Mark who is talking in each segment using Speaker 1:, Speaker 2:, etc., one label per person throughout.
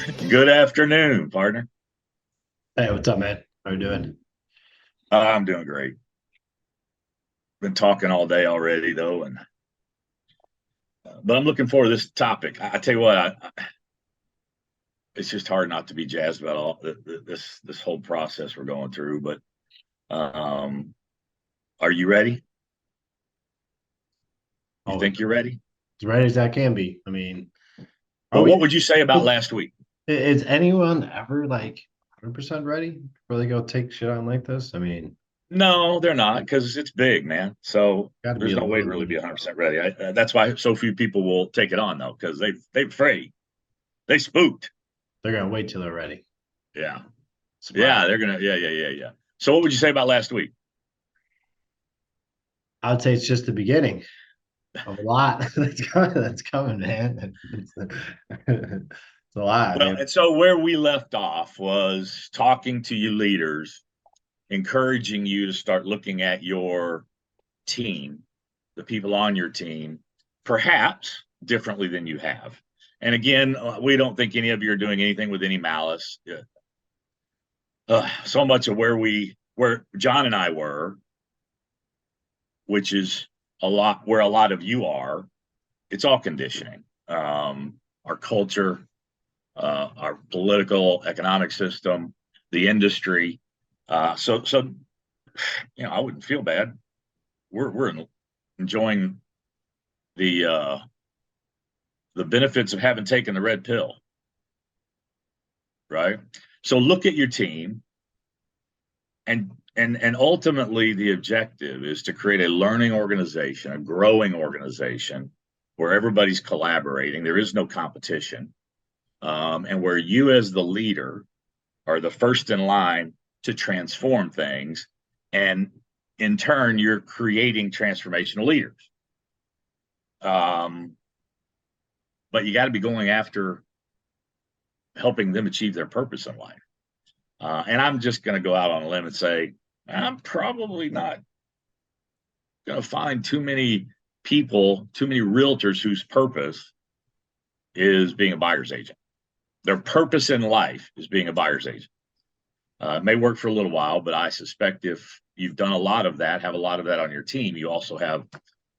Speaker 1: Good afternoon, partner.
Speaker 2: Hey, what's up, man? How you doing?
Speaker 1: I'm doing great. Been talking all day already, though, and but I'm looking forward to this topic. I tell you what, it's just hard not to be jazzed about all this whole process we're going through. But um, are you ready? You
Speaker 2: Oh,
Speaker 1: think you're ready?
Speaker 2: as ready as I can be. I mean, are
Speaker 1: Well, what
Speaker 2: we?
Speaker 1: would you say about
Speaker 2: Is,
Speaker 1: last week?
Speaker 2: is anyone ever like 100% ready before they go take shit on like this? I mean,
Speaker 1: No, they're not because it's big, man. So
Speaker 2: got to be
Speaker 1: there's
Speaker 2: a
Speaker 1: no way to
Speaker 2: little
Speaker 1: really
Speaker 2: bit.
Speaker 1: be 100% ready. That's why so few people will take it on, though, because they afraid they spooked.
Speaker 2: They're gonna wait till they're ready.
Speaker 1: Yeah,
Speaker 2: Smart.
Speaker 1: yeah, they're gonna. Yeah. So what would you say about last week?
Speaker 2: I'd say it's just the beginning of a lot that's coming. That's coming, man. It's a lot. I
Speaker 1: Well,
Speaker 2: mean,
Speaker 1: and so where we left off was talking to you leaders, encouraging you to start looking at your team, the people on your team, perhaps differently than you have. And again, we don't think any of you are doing anything with any malice. So much of where John and I were, which is a lot where a lot of you are, it's all conditioning. Our culture, our political, economic system, the industry. So I wouldn't feel bad. We're enjoying the uh, the benefits of having taken the red pill, right? So look at your team, and ultimately the objective is to create a learning organization, a growing organization where everybody's collaborating. There is no competition, and where you as the leader are the first in line to transform things. And in turn, you're creating transformational leaders. Um, but you got to be going after helping them achieve their purpose in life. And I'm just going to go out on a limb and say, I'm probably not going to find too many people, too many realtors whose purpose is being a buyer's agent. Their purpose in life is being a buyer's agent. It may work for a little while, but I suspect if you've done a lot of that, have a lot of that on your team, you also have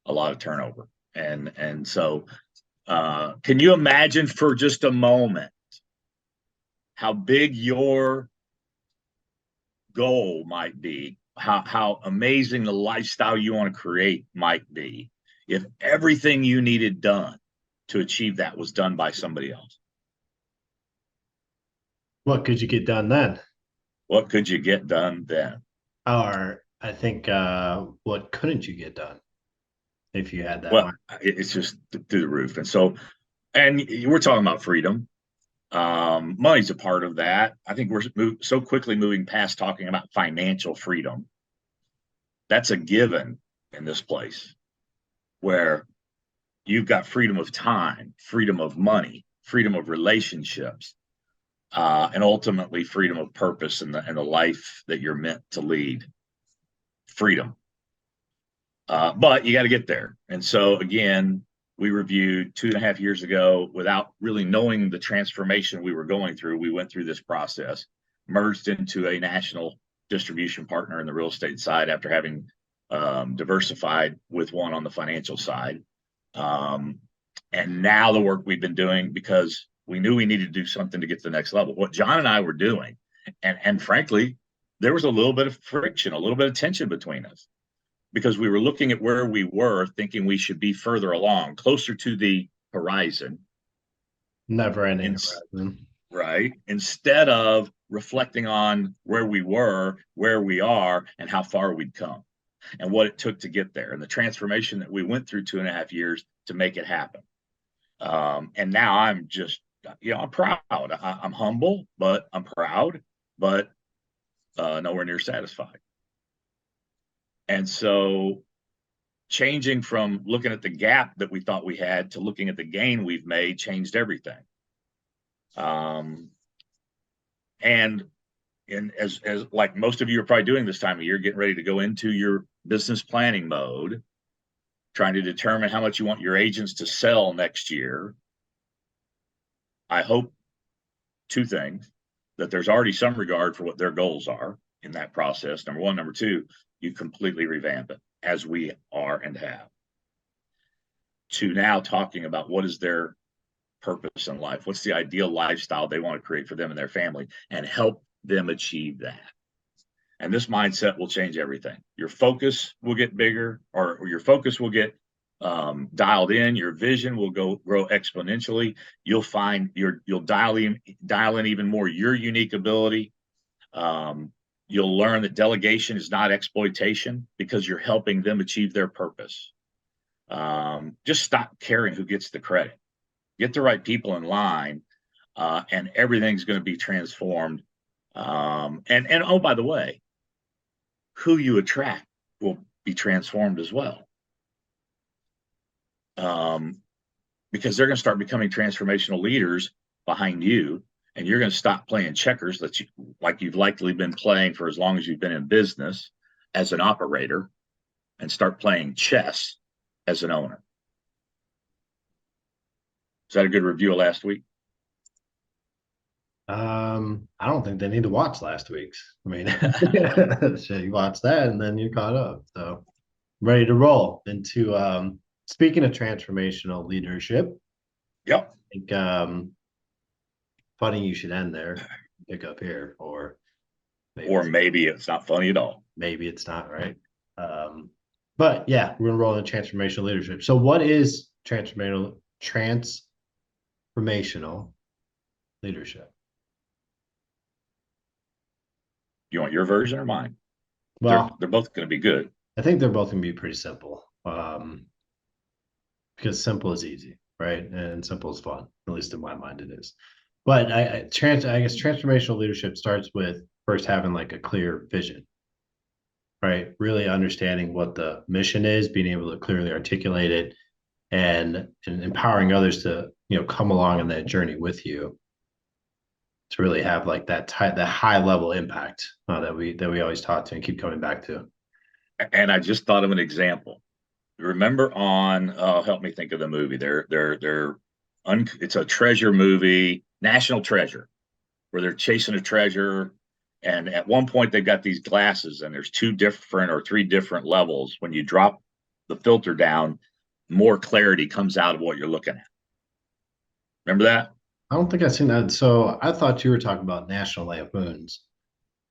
Speaker 1: a lot of turnover. And so, can you imagine for just a moment how big your goal might be, how amazing the lifestyle you want to create might be if everything you needed done to achieve that was done by somebody else?
Speaker 2: what could you get done then?
Speaker 1: What could you get done then?
Speaker 2: Or I think, what couldn't you get done if you had that
Speaker 1: Well,
Speaker 2: mind?
Speaker 1: it's just through the roof. And we're talking about freedom. Money's a part of that. I think we're so quickly moving past talking about financial freedom. That's a given in this place where you've got freedom of time, freedom of money, freedom of relationships, and ultimately freedom of purpose and the life that you're meant to lead. Freedom. But you got to get there. And so, again, we reviewed 2.5 years ago without really knowing the transformation we were going through. We went through this process, merged into a national distribution partner in the real estate side after having diversified with one on the financial side. Um, and now the work we've been doing because we knew we needed to do something to get to the next level. What John and I were doing, and frankly, there was a little bit of friction, a little bit of tension between us because we were looking at where we were, thinking we should be further along, closer to the horizon,
Speaker 2: Never ending
Speaker 1: in,
Speaker 2: horizon.
Speaker 1: right? Instead of reflecting on where we were, where we are, and how far we'd come, and what it took to get there, and the transformation that we went through 2.5 years to make it happen. And now I'm just, I'm proud. I'm humble, but I'm proud, but nowhere near satisfied. And so changing from looking at the gap that we thought we had to looking at the gain we've made changed everything. Um, and as like most of you are probably doing this time of year, getting ready to go into your business planning mode, trying to determine how much you want your agents to sell next year. I hope two things: that there's already some regard for what their goals are in that process, number one. Number two, you completely revamp it, as we are and have, to now talking about what is their purpose in life, what's the ideal lifestyle they want to create for them and their family, and help them achieve that. And this mindset will change everything. Your focus will get bigger, or your focus will get dialed in. Your vision will grow exponentially. You'll find you'll dial in even more your unique ability. You'll learn that delegation is not exploitation, because you're helping them achieve their purpose. Just stop caring who gets the credit. Get the right people in line, and everything's going to be transformed. And oh, by the way, who you attract will be transformed as well. Because they're going to start becoming transformational leaders behind you, and you're going to stop playing checkers like you've likely been playing for as long as you've been in business as an operator, and start playing chess as an owner. Is that a good review of last week?
Speaker 2: I don't think they need to watch last week's. I mean, so you watch that and then you're caught up. So ready to roll into speaking of transformational leadership.
Speaker 1: Yep.
Speaker 2: I think funny you should end there, pick up here, or
Speaker 1: maybe it's not funny at all.
Speaker 2: Maybe it's not, right? But yeah, we're gonna roll into transformational leadership. So what is transformational leadership?
Speaker 1: You want your version or mine?
Speaker 2: Well,
Speaker 1: they're both going to be good.
Speaker 2: I think they're both going to be pretty simple, because simple is easy, right? And simple is fun. At least in my mind, it is. But I guess transformational leadership starts with first having like a clear vision, right? Really understanding what the mission is, being able to clearly articulate it, and empowering others to come along on that journey with you, to really have like that high level impact that we always talk to and keep coming back to.
Speaker 1: And I just thought of an example. Remember on help me think of the movie. It's a treasure movie, National Treasure, where they're chasing a treasure, and at one point they've got these glasses, and there's 2 different or 3 different levels. When you drop the filter down, more clarity comes out of what you're looking at. Remember that?
Speaker 2: I don't think I've seen that. So I thought you were talking about National Lampoon's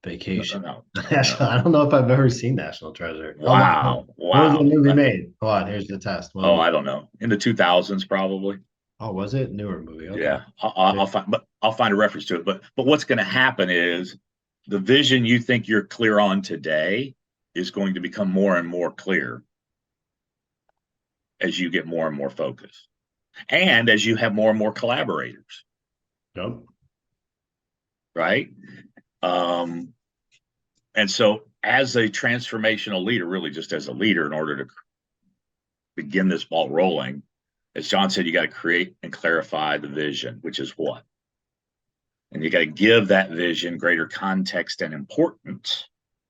Speaker 2: Vacation.
Speaker 1: No.
Speaker 2: I don't know if I've ever seen National Treasure.
Speaker 1: Wow.
Speaker 2: What was the movie made? Hold on, here's the test.
Speaker 1: I don't know. In the 2000s, probably.
Speaker 2: Oh, was it? Newer movie? Okay.
Speaker 1: Yeah, I'll find a reference to it. But what's going to happen is the vision you think you're clear on today is going to become more and more clear as you get more and more focused, and as you have more and more collaborators.
Speaker 2: Yep.
Speaker 1: Right. And so as a transformational leader, really just as a leader, in order to begin this ball rolling, as John said, you got to create and clarify the vision, which is what? And you got to give that vision greater context and importance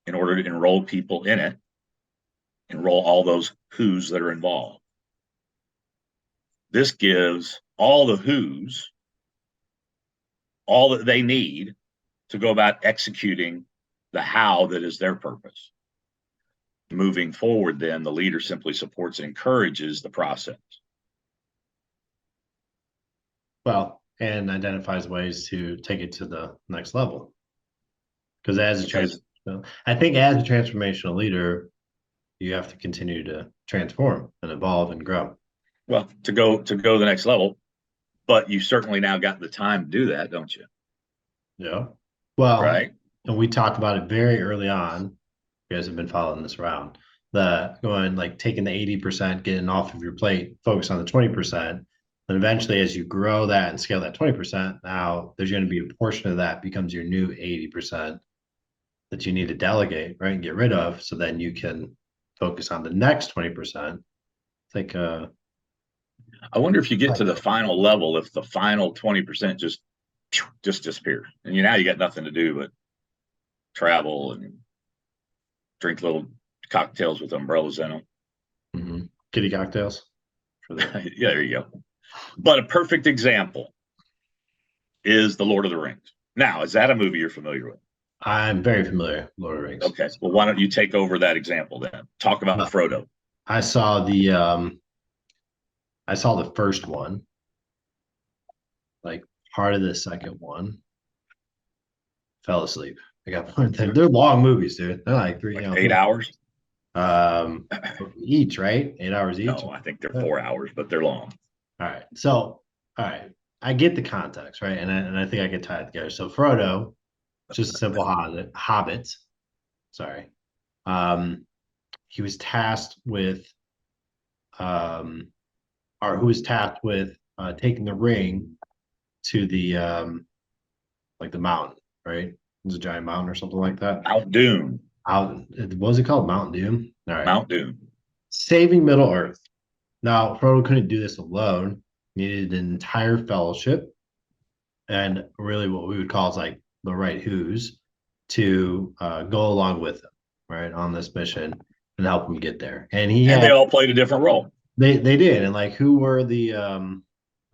Speaker 1: in order to enroll people in it, enroll all those who's that are involved. This gives all the who's all that they need to go about executing the how that is their purpose. Moving forward, then, the leader simply supports and encourages the process.
Speaker 2: Well, and identifies ways to take it to the next level. Because I think as a transformational leader, you have to continue to transform and evolve and grow.
Speaker 1: Well, to go the next level, but you certainly now got the time to do that, don't you?
Speaker 2: Yeah. Well,
Speaker 1: right.
Speaker 2: And we talked about it very early on. You guys have been following this around. Taking the 80%, getting off of your plate, focus on the 20%. And eventually, as you grow that and scale that 20%, now there's going to be a portion of that becomes your new 80% that you need to delegate, right, and get rid of, so then you can focus on the next 20%.
Speaker 1: I wonder if you get to the final level, if the final 20% just disappears, and now you got nothing to do but travel and drink little cocktails with umbrellas in them.
Speaker 2: Mm-hmm. Kitty cocktails.
Speaker 1: Yeah, there you go. But a perfect example. is The Lord of the Rings. Now, is that a movie you're familiar with?
Speaker 2: I'm very familiar with Lord of the Rings.
Speaker 1: Okay. Well, why don't you take over that example then? Talk about
Speaker 2: Uh,
Speaker 1: Frodo.
Speaker 2: I saw the first one, like part of the second one. Fell asleep. I got one thing. They're long movies, dude. They're like three,
Speaker 1: Like 8 hours?
Speaker 2: um, each, right? 8 hours each.
Speaker 1: No, I think they're
Speaker 2: All
Speaker 1: 4 hours, but they're long.
Speaker 2: right. So, all right. I get the context, right? And I think I get tied together. So Frodo, just a simple hobbit. Sorry. Um, he was tasked with um or who was tasked with taking the ring to the like the mountain, right? It was a giant mountain or something like that.
Speaker 1: Mount Doom.
Speaker 2: Out, what was it called? Mountain Doom. All right.
Speaker 1: Mount Doom.
Speaker 2: Saving Middle Earth. Now, Frodo couldn't do this alone. He needed an entire fellowship and really what we would call is like the right who's to go along with him, right, on this mission and help him get there. And he
Speaker 1: And they
Speaker 2: had
Speaker 1: all played a different role.
Speaker 2: they did, and like who were the I don't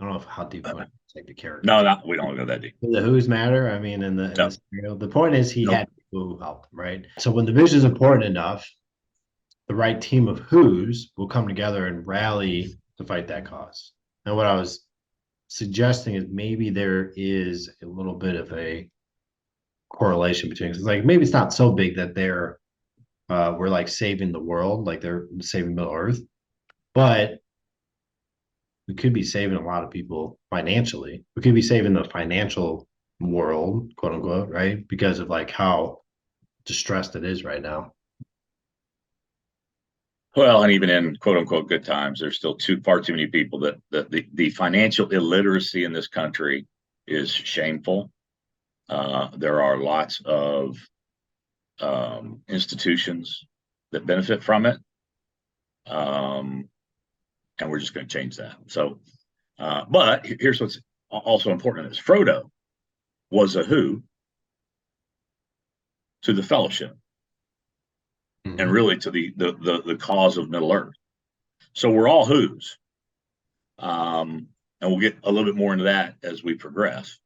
Speaker 2: know how deep you want to take the characters.
Speaker 1: No, we don't go that deep.
Speaker 2: The who's matter. I mean, in
Speaker 1: No,
Speaker 2: the scenario, the point is he
Speaker 1: nope.
Speaker 2: had people who helped him, right? So when the vision is important enough, the right team of who's will come together and rally to fight that cause. And what I was suggesting is maybe there is a little bit of a correlation between because like maybe it's not so big that we're like saving the world, like they're saving Middle Earth, but we could be saving a lot of people financially. We could be saving the financial world, quote unquote, right? Because of like how distressed it is right now.
Speaker 1: Well, and even in quote unquote good times, there's still far too many people that the financial illiteracy in this country is shameful. There are lots of institutions that benefit from it. And we're just going to change that. So, but here's what's also important is Frodo was a who to the fellowship and really to the cause of Middle Earth. So we're all who's. And we'll get a little bit more into that as we progress.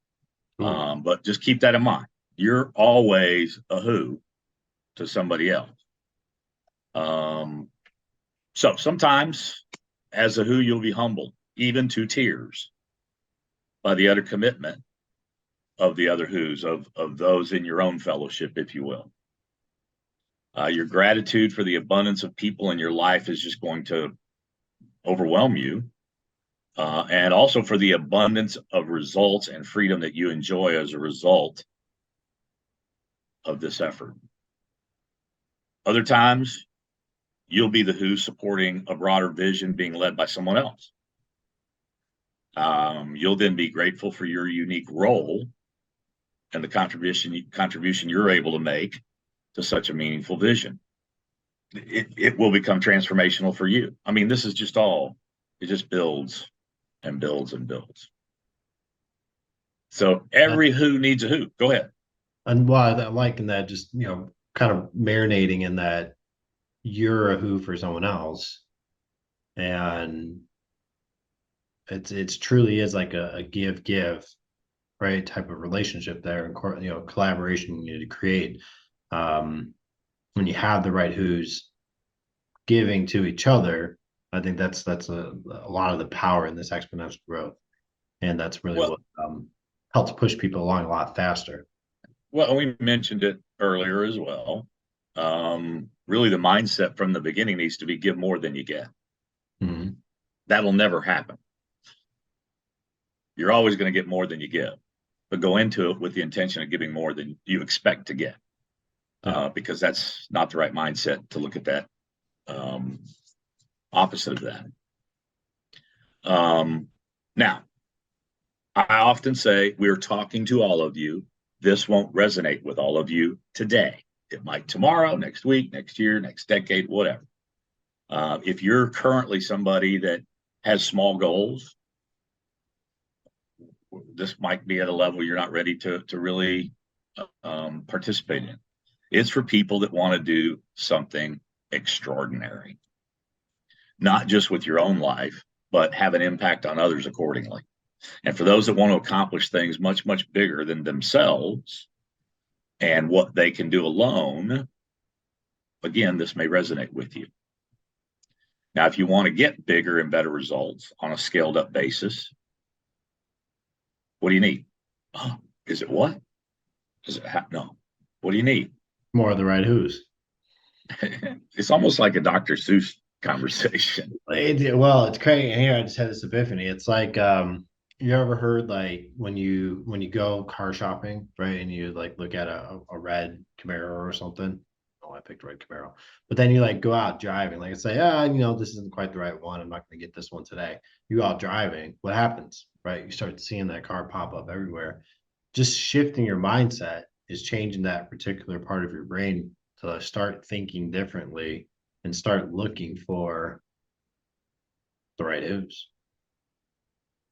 Speaker 1: But just keep that in mind. You're always a who to somebody else. So sometimes as a who, you'll be humbled, even to tears, by the utter commitment of the other who's, of those in your own fellowship, if you will. Your gratitude for the abundance of people in your life is just going to overwhelm you. And also for the abundance of results and freedom that you enjoy as a result of this effort. Other times, you'll be the who supporting a broader vision being led by someone else. You'll then be grateful for your unique role and the contribution you're able to make to such a meaningful vision. It will become transformational for you. I mean, this is just it just builds and builds and builds. So every who needs a who. Go ahead.
Speaker 2: And why I'm liking that, just kind of marinating in that you're a who for someone else, and it's truly is like a give right type of relationship there, and collaboration you need to create when you have the right who's giving to each other. I think that's a lot of the power in this exponential growth, and that's really what helps push people along a lot faster.
Speaker 1: Well, we mentioned it earlier as well. Really, the mindset from the beginning needs to be give more than you get.
Speaker 2: Mm-hmm.
Speaker 1: That'll never happen. You're always going to get more than you give, but go into it with the intention of giving more than you expect to get, because that's not the right mindset to look at that. Opposite of that. Now, I often say we're talking to all of you. This won't resonate with all of you today. It might tomorrow, next week, next year, next decade, whatever. If you're currently somebody that has small goals, this might be at a level you're not ready to really participate in. It's for people that want to do something extraordinary, not just with your own life, but have an impact on others accordingly. And for those that want to accomplish things much, much bigger than themselves and what they can do alone, again, this may resonate with you. Now, if you want to get bigger and better results on a scaled up basis, what do you need? Oh, is it what? Does it have no? What do you need?
Speaker 2: More of the right who's.
Speaker 1: It's almost like a Dr. Seuss conversation.
Speaker 2: Well, it's crazy. Here, I just had this epiphany. It's like, you ever heard like when you go car shopping, right? And you like look at a red Camaro or something. Oh, I picked red Camaro. But then you like go out driving, like say, this isn't quite the right one. I'm not going to get this one today. You go out driving. What happens, right? You start seeing that car pop up everywhere. Just shifting your mindset is changing that particular part of your brain to start thinking differently and start looking for the right who's.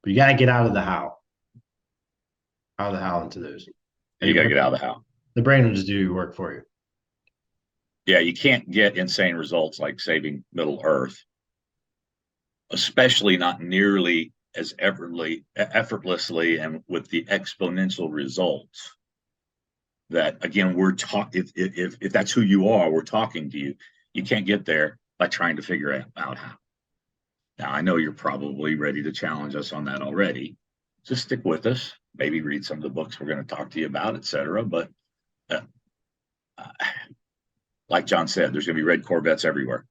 Speaker 2: But you got to get out of the how into those.
Speaker 1: You got to get out of the house.
Speaker 2: The brain will just do your work for you.
Speaker 1: Yeah, you can't get insane results like saving Middle Earth, especially not nearly as effortlessly and with the exponential results that, again, we're talking. If that's who you are, we're talking to you. You can't get there by trying to figure out how. Now, I know you're probably ready to challenge us on that already. Just stick with us. Maybe read some of the books we're going to talk to you about, etc. But uh, like John said, there's going to be red Corvettes everywhere.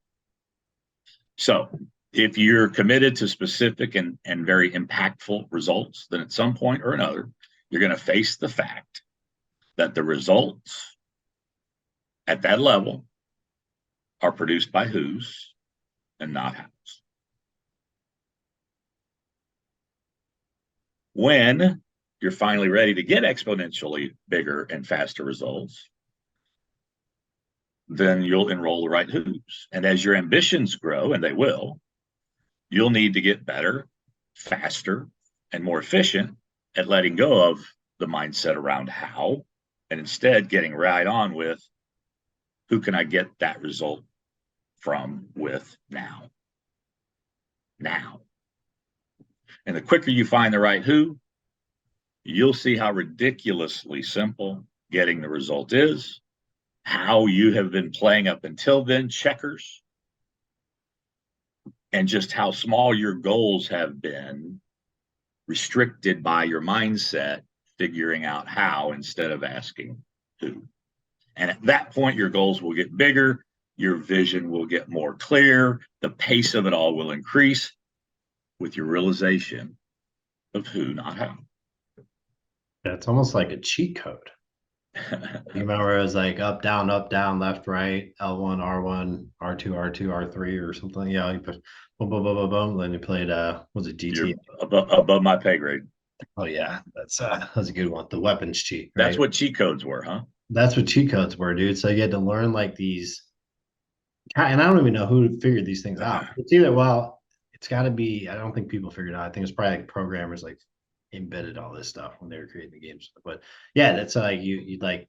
Speaker 1: So if you're committed to specific and very impactful results, then at some point or another, you're going to face the fact that the results at that level are produced by who's and not how's. When you're finally ready to get exponentially bigger and faster results, then you'll enroll the right who's. And as your ambitions grow, and they will, you'll need to get better, faster, and more efficient at letting go of the mindset around how, and instead getting right on with who can I get that result from with now. Now. And the quicker you find the right who, you'll see how ridiculously simple getting the result is, how you have been playing up until then checkers, and just how small your goals have been restricted by your mindset figuring out how instead of asking who. And at that point, your goals will get bigger, your vision will get more clear, the pace of it all will increase with your realization of who, not how.
Speaker 2: Yeah, it's almost like a cheat code. You remember it was like up, down, left, right, L1, R1, R2, R2, R3 or something. Yeah, you put boom, boom, boom, boom, boom. Then you played was it GT?
Speaker 1: You're above my pay grade.
Speaker 2: Oh yeah, that's a good one. The weapons cheat, right?
Speaker 1: That's what cheat codes were, huh?
Speaker 2: That's what cheat codes were, dude. So you had to learn like these, and I don't even know who figured these things out. It's either, well, it's got to be. I don't think people figured it out. I think it's probably like programmers like embedded all this stuff when they were creating the games. But yeah, that's like you'd like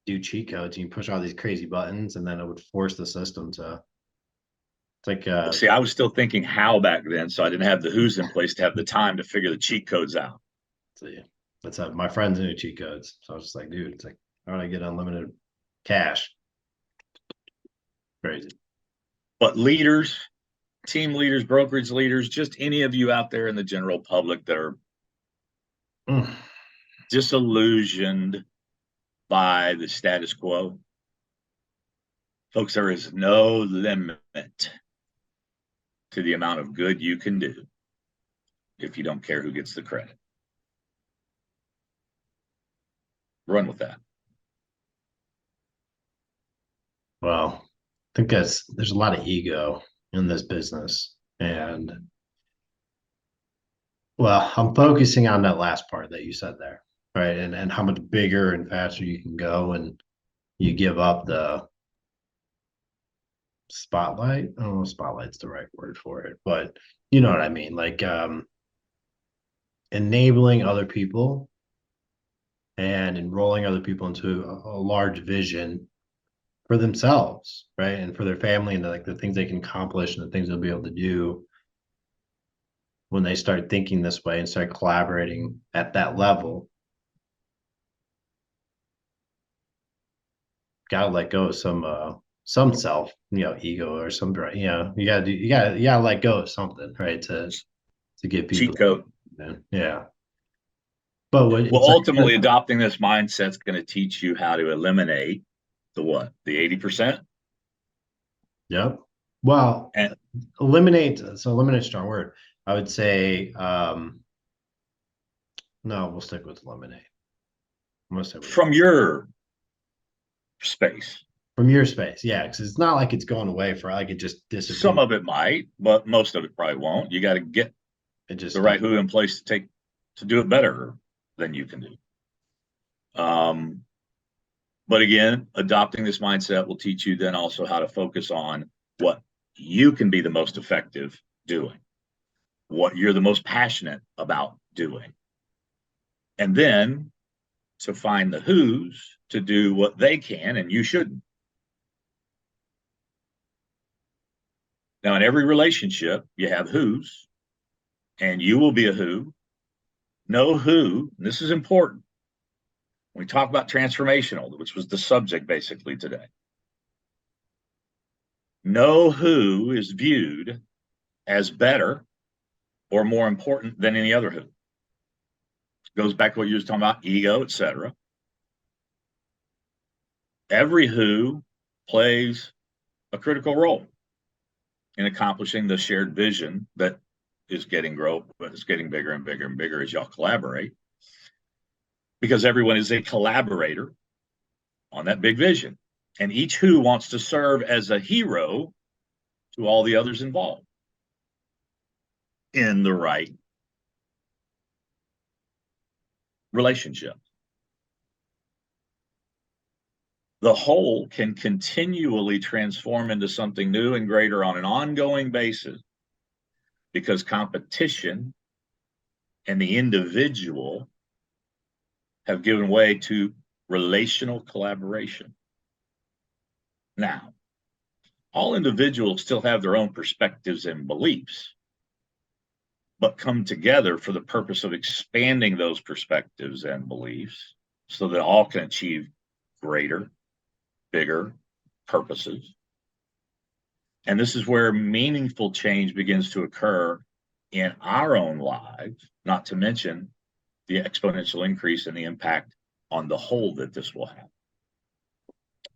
Speaker 2: do cheat codes and you push all these crazy buttons, and then it would force the system to. It's like
Speaker 1: See, I was still thinking how back then, so I didn't have the who's in place to have the time to figure the cheat codes out.
Speaker 2: so yeah, that's my friends knew cheat codes. So I was just like, dude, it's like, how do I get unlimited cash? Crazy.
Speaker 1: But leaders, team leaders, brokerage leaders, just any of you out there in the general public that are disillusioned by the status quo, folks, there is no limit to the amount of good you can do if you don't care who gets the credit. Run with that.
Speaker 2: Well, I think there's a lot of ego in this business. And well, I'm focusing on that last part that you said there, right? And how much bigger and faster you can go and you give up the spotlight. I don't know if spotlight's the right word for it, but you know what I mean? Like enabling other people and enrolling other people into a large vision for themselves, right? And for their family and like the things they can accomplish and the things they'll be able to do. when they start thinking this way and start collaborating at that level, gotta let go of some self, ego or some, you gotta let go of something, right? To get people,
Speaker 1: Cheat code.
Speaker 2: yeah. But what
Speaker 1: Well,
Speaker 2: it's like,
Speaker 1: ultimately, adopting this mindset is going to teach you how to eliminate the what? The 80%?
Speaker 2: yep. Well,
Speaker 1: And
Speaker 2: eliminate. So eliminate, strong word. I would say, no, we'll stick with eliminate. I'm gonna stick with
Speaker 1: from your space,
Speaker 2: from your space, yeah, because it's not like it's going away for like it just
Speaker 1: some
Speaker 2: disappears.
Speaker 1: of it might, but most of it probably won't. You got to get
Speaker 2: It just
Speaker 1: the
Speaker 2: stays.
Speaker 1: right who in place to do it better than you can do. But again, adopting this mindset will teach you then also how to focus on what you can be the most effective doing, what you're the most passionate about doing, and then to find the who's to do what they can and you shouldn't. Now, in every relationship, you have who's, and you will be a who. Know who, and this is important. When we talk about transformational, which was the subject basically today, know who is viewed as better or more important than any other who. Goes back to what you were talking about, ego, etc. Every who plays a critical role in accomplishing the shared vision that is getting growth, but it's getting bigger and bigger and bigger as y'all collaborate, because everyone is a collaborator on that big vision. And each who wants to serve as a hero to all the others involved in the right relationship. The whole can continually transform into something new and greater on an ongoing basis because competition and the individual have given way to relational collaboration. Now, all individuals still have their own perspectives and beliefs, but come together for the purpose of expanding those perspectives and beliefs so that all can achieve greater, bigger purposes. And this is where meaningful change begins to occur in our own lives, not to mention the exponential increase in the impact on the whole that this will have.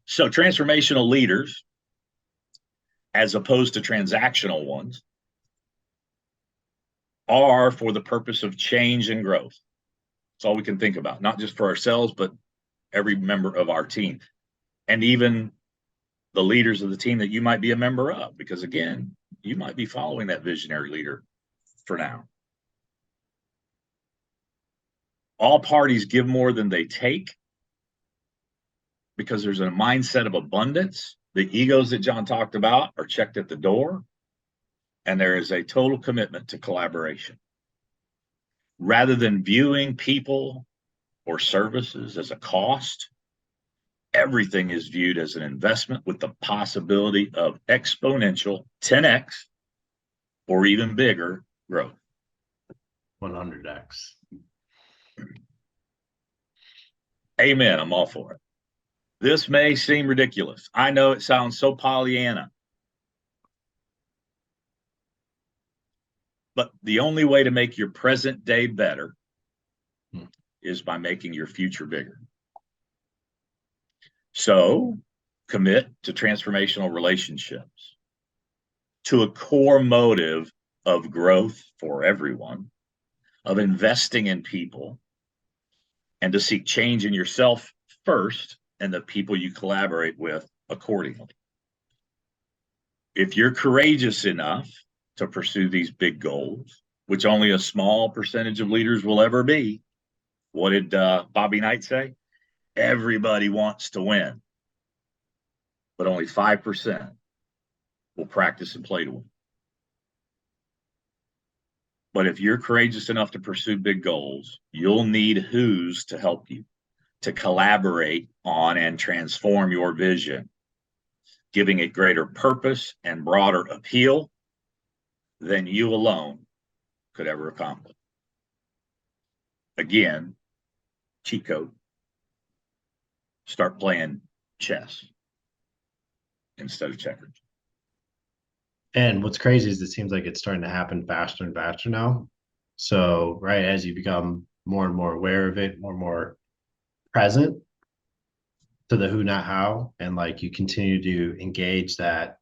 Speaker 1: So, transformational leaders, as opposed to transactional ones, are for the purpose of change and growth. That's all we can think about, not just for ourselves, but every member of our team, and even the leaders of the team that you might be a member of, because again, you might be following that visionary leader for now. All parties give more than they take because there's a mindset of abundance. The egos that John talked about are checked at the door, and there is a total commitment to collaboration. Rather than viewing people or services as a cost, everything is viewed as an investment with the possibility of exponential 10x or even bigger growth.
Speaker 2: 100x.
Speaker 1: Amen. I'm all for it. This may seem ridiculous. I know it sounds so Pollyanna. But the only way to make your present day better is by making your future bigger. So commit to transformational relationships, to a core motive of growth for everyone, of investing in people, and to seek change in yourself first and the people you collaborate with accordingly. If you're courageous enough to pursue these big goals, which only a small percentage of leaders will ever be, what did Bobby Knight say? Everybody wants to win, but only 5% will practice and play to win. But if you're courageous enough to pursue big goals, you'll need who's to help you, to collaborate on and transform your vision, giving it greater purpose and broader appeal than you alone could ever accomplish. Again, cheat code. Start playing chess instead of checkers.
Speaker 2: And what's crazy is it seems like it's starting to happen faster and faster now. So, right, as you become more and more aware of it, more and more present to the who, not how, and like you continue to engage that,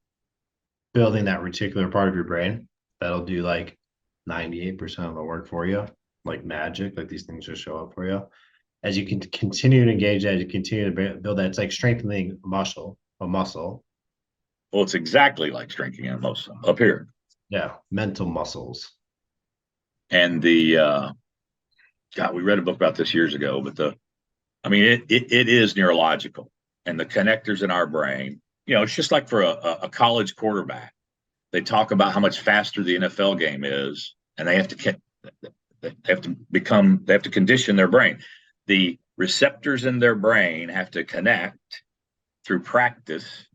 Speaker 2: building that reticular part of your brain, that'll do like 98% of the work for you, like magic, like these things just show up for you. As you can continue to engage that, you continue to build that, it's like strengthening a muscle.
Speaker 1: Well, it's exactly like strengthening a muscle up here.
Speaker 2: Yeah, mental muscles.
Speaker 1: And God, we read a book about this years ago, but it is neurological, and the connectors in our brain, it's just like for a college quarterback. They talk about how much faster the NFL game is, and they have to condition their brain. The receptors in their brain have to connect through practice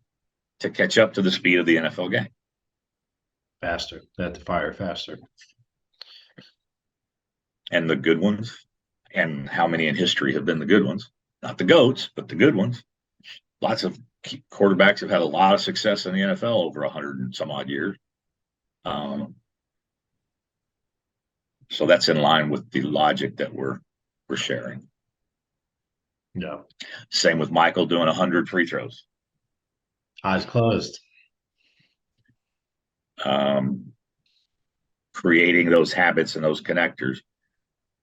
Speaker 1: to catch up to the speed of the NFL game.
Speaker 2: Faster. They have to fire faster.
Speaker 1: And the good ones, and how many in history have been the good ones? Not the GOATs, but the good ones. Lots of quarterbacks have had a lot of success in the NFL over 100 and some odd years. So that's in line with the logic that we're sharing.
Speaker 2: Yeah.
Speaker 1: Same with Michael doing 100 free throws.
Speaker 2: Eyes closed.
Speaker 1: Creating those habits and those connectors.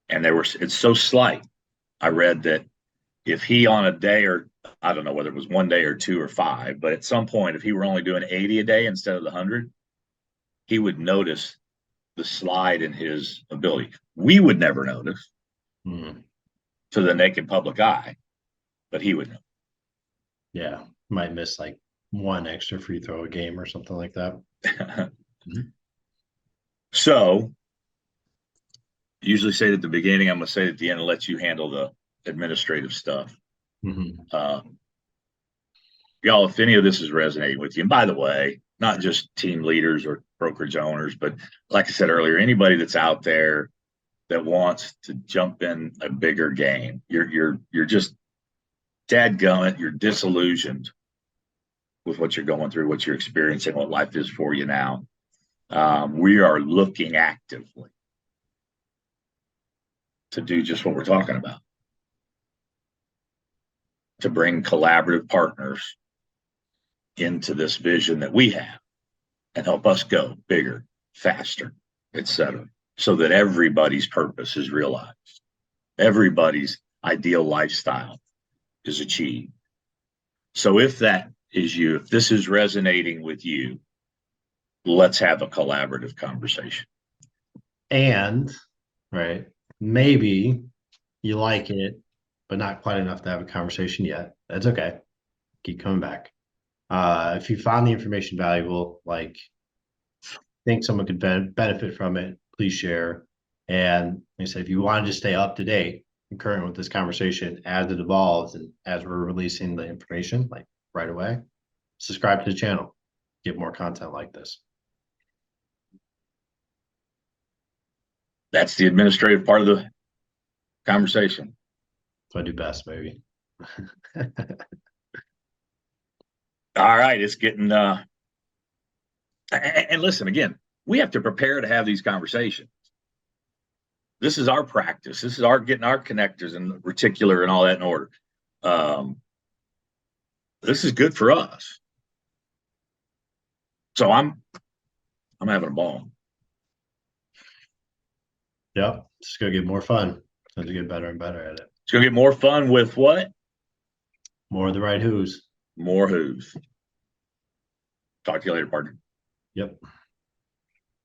Speaker 1: And it's so slight. I read that if he on a day, or I don't know whether it was one day or 2 or 5, but at some point, if he were only doing 80 a day instead of the 100, he would notice the slide in his ability. We would never notice to the naked public eye, but he would know.
Speaker 2: Yeah. Might miss like one extra free throw a game or something like that.
Speaker 1: So usually say it at the beginning, I'm going to say it at the end and let you handle the administrative stuff. Y'all, if any of this is resonating with you, and by the way, not just team leaders or brokerage owners, but like I said earlier, anybody that's out there that wants to jump in a bigger game, you're just dadgummit, you're disillusioned with what you're going through, what you're experiencing, what life is for you now. We are looking actively to do just what we're talking about, to bring collaborative partners into this vision that we have and help us go bigger, faster, etc., so that everybody's purpose is realized, everybody's ideal lifestyle is achieved. So if that is you, if this is resonating with you, let's have a collaborative conversation.
Speaker 2: And right, maybe you like it, but not quite enough to have a conversation yet. That's okay. Keep coming back. If you found the information valuable, like think someone could benefit from it, please share. And like I said, if you wanted to stay up to date and current with this conversation as it evolves and as we're releasing the information, like right away, subscribe to the channel, get more content like this.
Speaker 1: That's the administrative part of the conversation.
Speaker 2: That's what I do best, baby.
Speaker 1: All right, it's getting and listen, again, we have to prepare to have these conversations. This is our practice. This is our getting our connectors and reticular and all that in order. This is good for us. So I'm having a ball.
Speaker 2: Yep, it's gonna get more fun. It's gonna get better and better at it.
Speaker 1: It's gonna get more fun with what?
Speaker 2: More of the right who's.
Speaker 1: More who's. Talk to you later, partner.
Speaker 2: Yep.